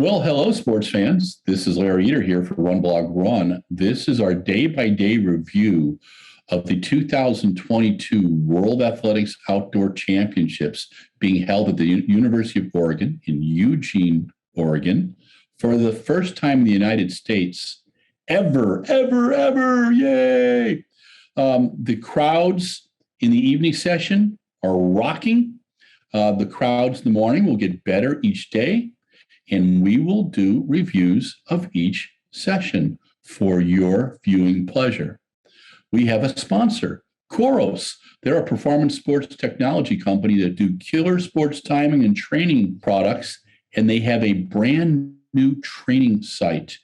Well, hello, sports fans. This is Larry Eater here for RunBlogRun. This is our day-by-day review of the 2022 World Athletics Outdoor Championships being held at the University of Oregon in Eugene, Oregon, for the first time in the United States ever, yay! The crowds in the evening session are rocking. The crowds in the morning will get better each day. And we will do reviews of each session for your viewing pleasure. We have a sponsor, Coros. They're a performance sports technology company that do killer sports timing and training products, and they have a brand new training site,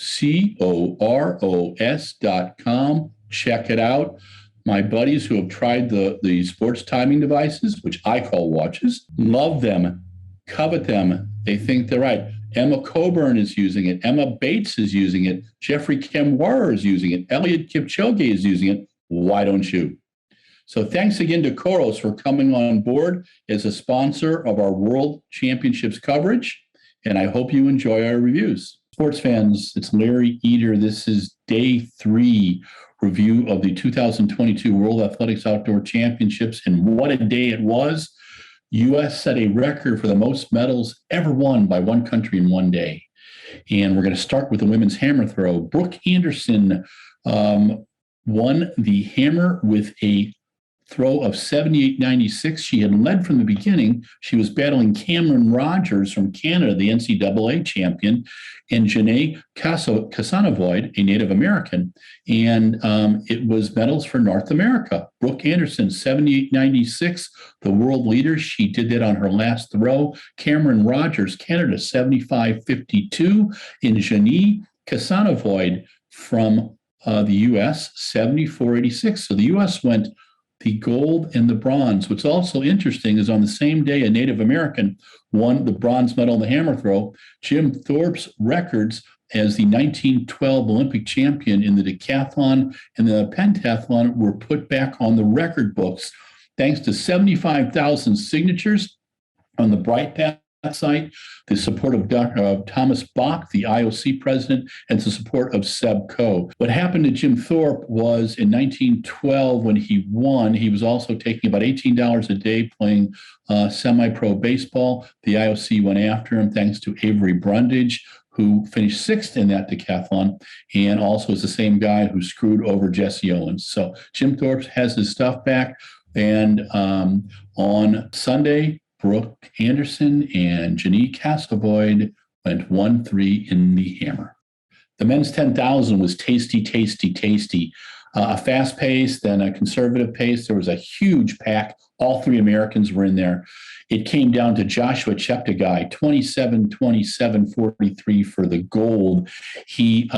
Coros.com. Check it out. My buddies who have tried the sports timing devices, which I call watches, love them, covet them. They think they're right. Emma Coburn is using it. Emma Bates is using it. Jeffrey Kemwarer is using it. Elliot Kipchoge is using it. Why don't you? So thanks again to Coros for coming on board as a sponsor of our World Championships coverage. And I hope you enjoy our reviews. Sports fans, it's Larry Eater. This is day 3 review of the 2022 World Athletics Outdoor Championships. And what a day it was. U.S. set a record for the most medals ever won by one country in one day. And we're going to start with the women's hammer throw. Brooke Anderson won the hammer with a throw of 78.96. She had led from the beginning. She was battling Cameron Rogers from Canada, the NCAA champion, and Janae Casanovoid, a Native American. And it was medals for North America. Brooke Anderson, 78.96, the world leader. She did that on her last throw. Cameron Rogers, Canada, 75.52. And Janae Casanovoid from the U.S., 74.86. So the U.S. went the gold and the bronze. What's also interesting is on the same day, a Native American won the bronze medal in the hammer throw. Jim Thorpe's records as the 1912 Olympic champion in the decathlon and the pentathlon were put back on the record books, thanks to 75,000 signatures on the Breitbart site, the support of Dr. Thomas Bach, the IOC president, and the support of Seb Coe. What happened to Jim Thorpe was in 1912 when he won, he was also taking about $18 a day playing semi-pro baseball. The IOC went after him thanks to Avery Brundage, who finished 6th in that decathlon, and also is the same guy who screwed over Jesse Owens. So Jim Thorpe has his stuff back. And on Sunday, Brooke Anderson and Janae Casanovoid went 1-3 in the hammer. The men's 10,000 was tasty. A fast pace, then a conservative pace. There was a huge pack. All 3 Americans were in there. It came down to Joshua Cheptegei, 27-27-43 for the gold. He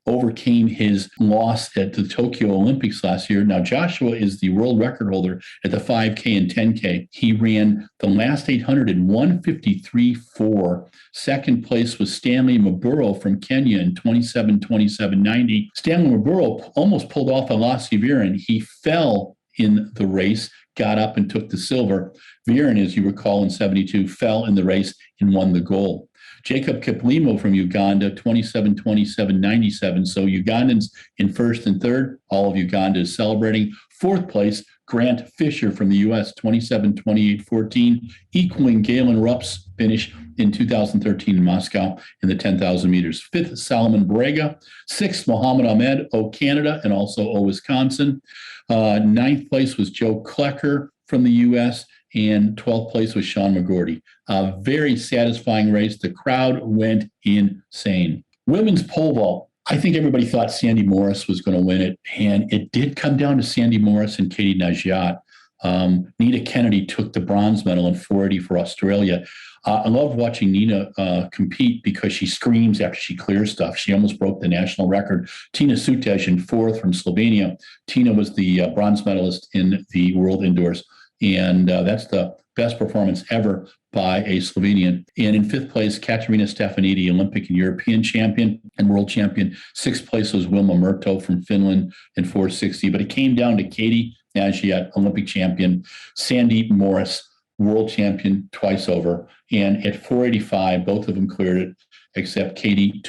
overcame his loss at the Tokyo Olympics last year. Now, Joshua is the world record holder at the 5K and 10K. He ran the last 800 in 1:53.4. Second place was Stanley Maburo from Kenya in 27-27-90. Stanley Maburo almost pulled off a Lassie Viren. He fell in the race, got up and took the silver. Viren, as you recall, in 72, fell in the race and won the gold. Jacob Kiplimo from Uganda, 27-27-97. So Ugandans in first and third. All of Uganda is celebrating. Fourth place, Grant Fisher from the U.S., 27-28-14, equaling Galen Rupp's finish in 2013 in Moscow in the 10,000 meters. Fifth, Salomon Barega. Sixth, Mohammed Ahmed, Canada, and also Wisconsin. Ninth place was Joe Klecker from the U.S., and 12th place was Sean McGorty. A very satisfying race. The crowd went insane. Women's pole vault. I think everybody thought Sandy Morris was going to win it, and it did come down to Sandy Morris and Katie Najat. Nina Kennedy took the bronze medal in 480 for Australia. I love watching Nina compete because she screams after she clears stuff. She almost broke the national record. Tina Sutej in 4th from Slovenia. Tina was the bronze medalist in the World Indoors. And that's the best performance ever by a Slovenian. And in 5th place, Katerina Stefanidi, Olympic and European champion and world champion. 6th place was Wilma Murto from Finland in 460. But it came down to Katie Najat, Olympic champion, Sandy Morris, world champion twice over. And at 485, both of them cleared it, except Katie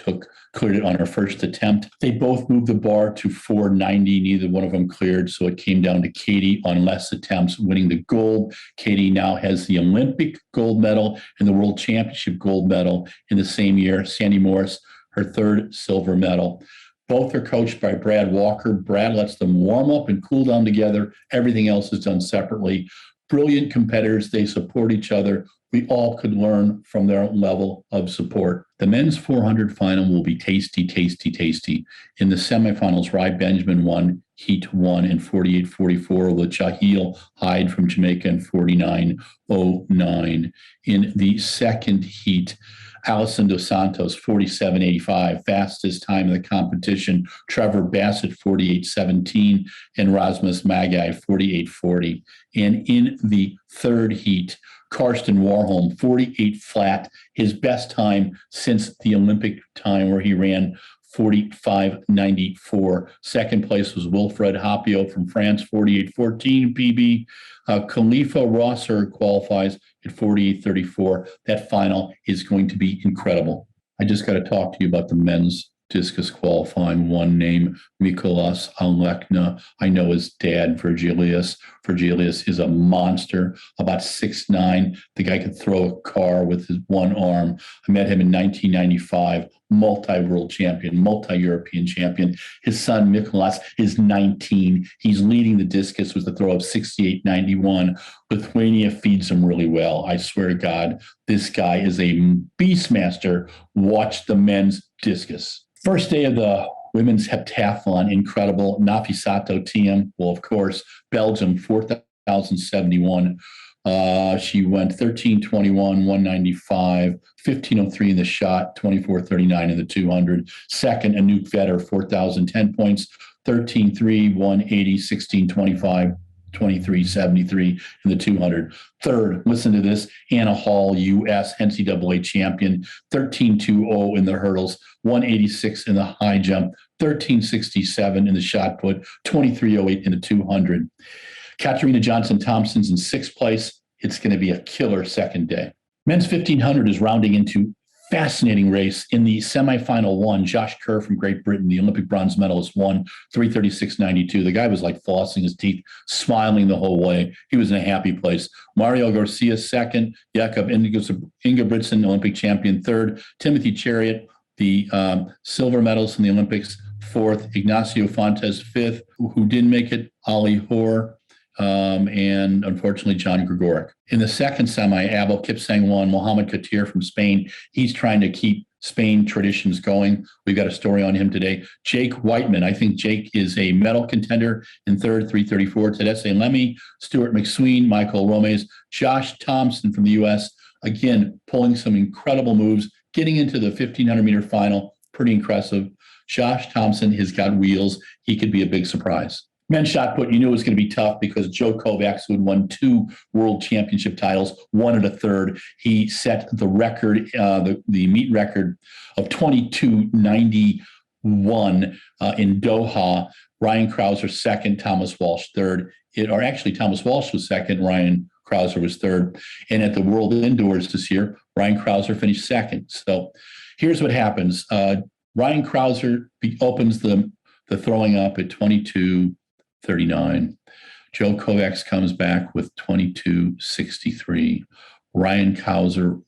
cleared it on her first attempt. They both moved the bar to 490. Neither one of them cleared. So it came down to Katie on less attempts, winning the gold. Katie now has the Olympic gold medal and the World Championship gold medal in the same year. Sandy Morris, her third silver medal. Both are coached by Brad Walker. Brad lets them warm up and cool down together. Everything else is done separately. Brilliant competitors. They support each other. We all could learn from their level of support. The men's 400 final will be tasty, tasty, tasty. In the semifinals, Rai Benjamin won Heat 1 in 48.44 with Chahil Hyde from Jamaica in 49.09. In the second heat, Alison Dos Santos, 47.85, fastest time in the competition. Trevor Bassett, 48.17, and Rasmus Magai, 48.40. And in the third heat, Karsten Warholm, 48 flat, his best time since the Olympic time where he ran 45.94. Second place was Wilfred Hapio from France, 48.14 PB. Khalifa Rosser qualifies at 48.34. That final is going to be incredible. I just got to talk to you about the men's discus qualifying. One name, Mikolas Alekna. I know his dad, Virgilius. Virgilius is a monster, about 6'9". The guy could throw a car with his one arm. I met him in 1995, multi-world champion, multi-European champion. His son, Mikolas, is 19. He's leading the discus with a throw of 68.91. Lithuania feeds him really well. I swear to God, this guy is a beastmaster. Watch the men's discus. First day of the women's heptathlon, incredible. Nafi Sato Tiem, well, of course, Belgium, 4,071. She went 13:21, 195, 15:03 in the shot, 24:39 in the 200. Second, Anouk Vetter, 4,010 points, 13:3, 180, 16:25. 23.73 in the 200. Third, listen to this, Anna Hall, U.S. NCAA champion, 13.20 in the hurdles, 186 in the high jump, 13.67 in the shot put, 23.08 in the 200. Katarina Johnson-Thompson's in sixth place. It's going to be a killer second day. Men's 1,500 is rounding into fascinating race. In the semifinal one, Josh Kerr from Great Britain, the Olympic bronze medalist, won 3:36.92. The guy was like flossing his teeth, smiling the whole way. He was in a happy place. Mario Garcia, second. Jakob Ingebrigtsen, Olympic champion, third. Timothy Chariot, the silver medalist in the Olympics, fourth. Ignacio Fontes, fifth. Who didn't make it? Ali Hoare. And unfortunately, John Gregoric. In the second semi, Abel Kipsang won. Mohamed Katir from Spain. He's trying to keep Spain traditions going. We've got a story on him today. Jake Whiteman. I think Jake is a medal contender in third, 3:34. Tedesse Lemmy, Stuart McSween, Michael Romes, Josh Thompson from the U.S. Again, pulling some incredible moves, getting into the 1,500-meter final. Pretty impressive. Josh Thompson has got wheels. He could be a big surprise. Men's shot put, you knew it was going to be tough because Joe Kovacs, who had won 2 world championship titles, won at a third. He set the record, the meet record of 22.91 in Doha. Ryan Krauser second, Thomas Walsh third. Thomas Walsh was second, Ryan Krauser was third. And at the World Indoors this year, Ryan Krauser finished second. So here's what happens. Ryan Krauser opens the throwing up at 22:39. Joe Kovacs comes back with 22.63. Ryan Krauser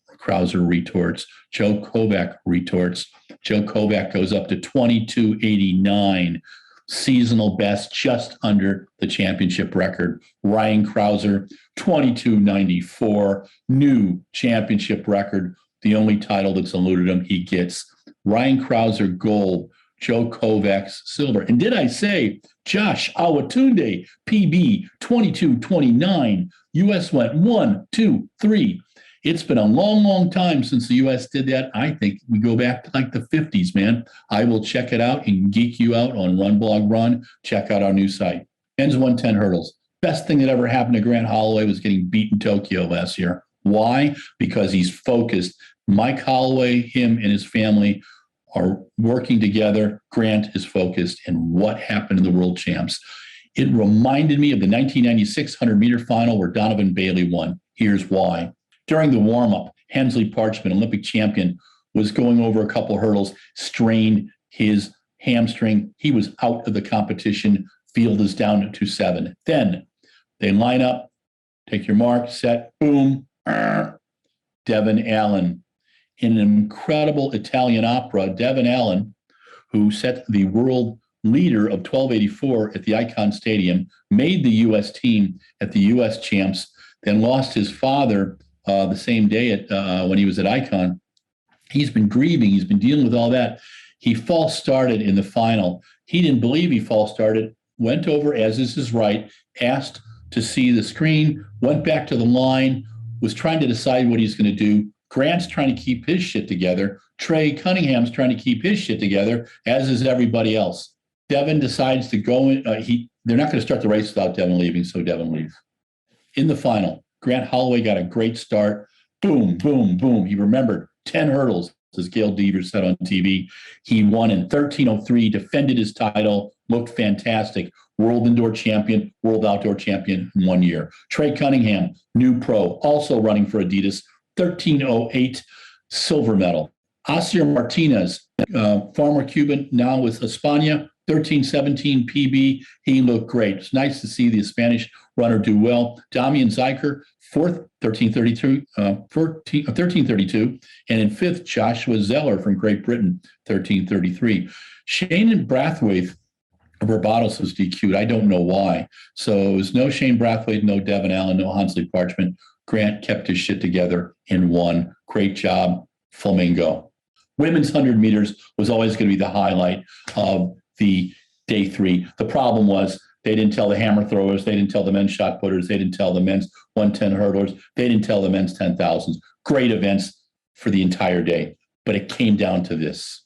retorts. Joe Kovac retorts. Joe Kovac goes up to 22.89. Seasonal best, just under the championship record. Ryan Krauser, 22.94. New championship record. The only title that's eluded him, he gets. Ryan Krauser gold. Joe Kovacs silver. And did I say Josh Awatunde, PB 22.29. U.S. went 1, 2, 3. It's been a long, long time since the U.S. did that. I think we go back to like the 50s, man. I will check it out and geek you out on RunBlogRun. Check out our new site. Men's 110 hurdles. Best thing that ever happened to Grant Holloway was getting beat in Tokyo last year. Why? Because he's focused. Mike Holloway, him and his family are working together. Grant is focused. And what happened in the world champs? It reminded me of the 1996 100-meter final where Donovan Bailey won. Here's why. During the warm-up, Hensley Parchment, Olympic champion, was going over a couple hurdles, strained his hamstring. He was out of the competition. Field is down to 7. Then they line up, take your mark, set, boom. Devon Allen. In an incredible Italian opera, Devon Allen, who set the world leader of 1284 at the Icon Stadium, made the U.S. team at the U.S. Champs, then lost his father the same day when he was at Icon. He's been grieving. He's been dealing with all that. He false started in the final. He didn't believe he false started, went over, as is his right, asked to see the screen, went back to the line, was trying to decide what he's going to do. Grant's trying to keep his shit together. Trey Cunningham's trying to keep his shit together, as is everybody else. Devon decides to go in. They're not going to start the race without Devon leaving, so Devon leaves. In the final, Grant Holloway got a great start. Boom, boom, boom. He remembered 10 hurdles, as Gail Devers said on TV. He won in 13:03, defended his title, looked fantastic. World indoor champion, world outdoor champion in 1 year. Trey Cunningham, new pro, also running for Adidas, 13:08, silver medal. Asier Martinez, former Cuban, now with España, 13:17 PB. He looked great. It's nice to see the Spanish runner do well. Damian Zeiker, fourth, 13:32. And in fifth, Joshua Zeller from Great Britain, 13:33. Shane Brathwaite of Barbados was DQ'd. I don't know why. So it was no Shane Brathwaite, no Devon Allen, no Hensley Parchment. Grant kept his shit together and won. Great job, Flamingo. Women's 100 meters was always going to be the highlight of the day 3. The problem was they didn't tell the hammer throwers, they didn't tell the men's shot putters, they didn't tell the men's 110 hurdlers, they didn't tell the men's 10,000s. Great events for the entire day. But it came down to this.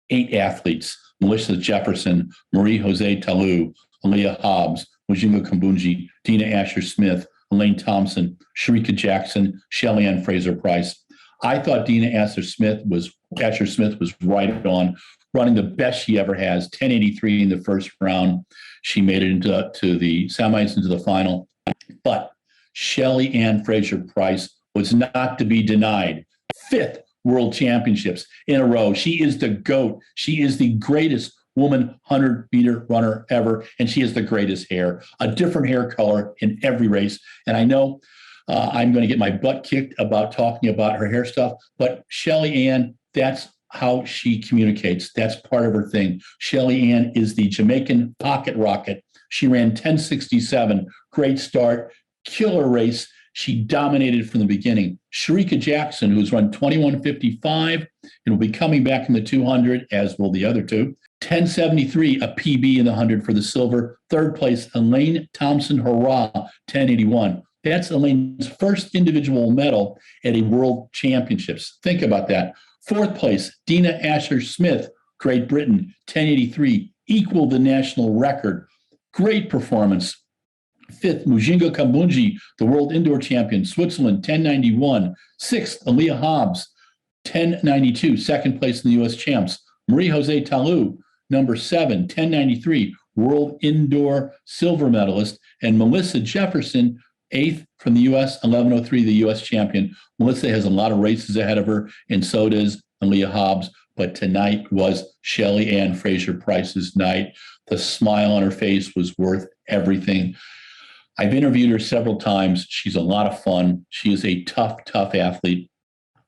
8 athletes: Melissa Jefferson, Marie-Jose Talou, Aaliyah Hobbs, Mujingo Kambunji, Dina Asher-Smith, Elaine Thompson, Sharika Jackson, Shelly Ann Fraser-Price. I thought Dina Asher-Smith was right on, running the best she ever has, 10:83 in the first round. She made it into the semis, into the final. But Shelly Ann Fraser-Price was not to be denied. 5th World Championships in a row. She is the GOAT. She is the greatest woman 100-meter runner ever, and she has the greatest hair, a different hair color in every race. And I know I'm going to get my butt kicked about talking about her hair stuff, but Shelly Ann, that's how she communicates. That's part of her thing. Shelly Ann is the Jamaican pocket rocket. She ran 10:67, great start, killer race. She dominated from the beginning. Sharika Jackson, who's run 21:55 and will be coming back in the 200, as will the other two. 10:73, a PB in the 100 for the silver. 3rd place, Elaine Thompson Hurrah, 10:81. That's Elaine's first individual medal at a World Championships. Think about that. 4th place, Dina Asher-Smith, Great Britain, 10:83, equaled the national record. Great performance. 5th, Mujingo Kambunji, the world indoor champion, Switzerland, 10:91. 6th, Aaliyah Hobbs, 10:92, 2nd place in the U.S. Champs. Marie-Jose Talou, number 7, 10:93, world indoor silver medalist. And Melissa Jefferson, 8th from the U.S., 11:03, the U.S. champion. Melissa has a lot of races ahead of her, and so does Aaliyah Hobbs. But tonight was Shelly Ann Fraser-Price's night. The smile on her face was worth everything. I've interviewed her several times. She's a lot of fun. She is a tough, tough athlete.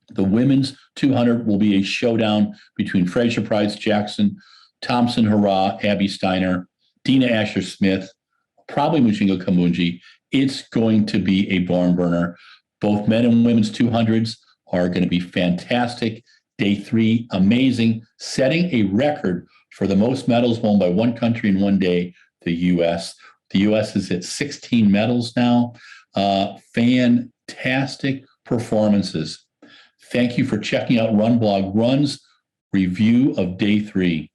The women's 200 will be a showdown between Fraser-Price, Jackson, Thompson Hurrah, Abby Steiner, Dina Asher-Smith, probably Mujingo Kambunji. It's going to be a barn burner. Both men and women's 200s are going to be fantastic. Day 3, amazing, setting a record for the most medals won by one country in one day, the U.S. The U.S. is at 16 medals now. Fantastic performances. Thank you for checking out RunBlogRun's review of Day 3.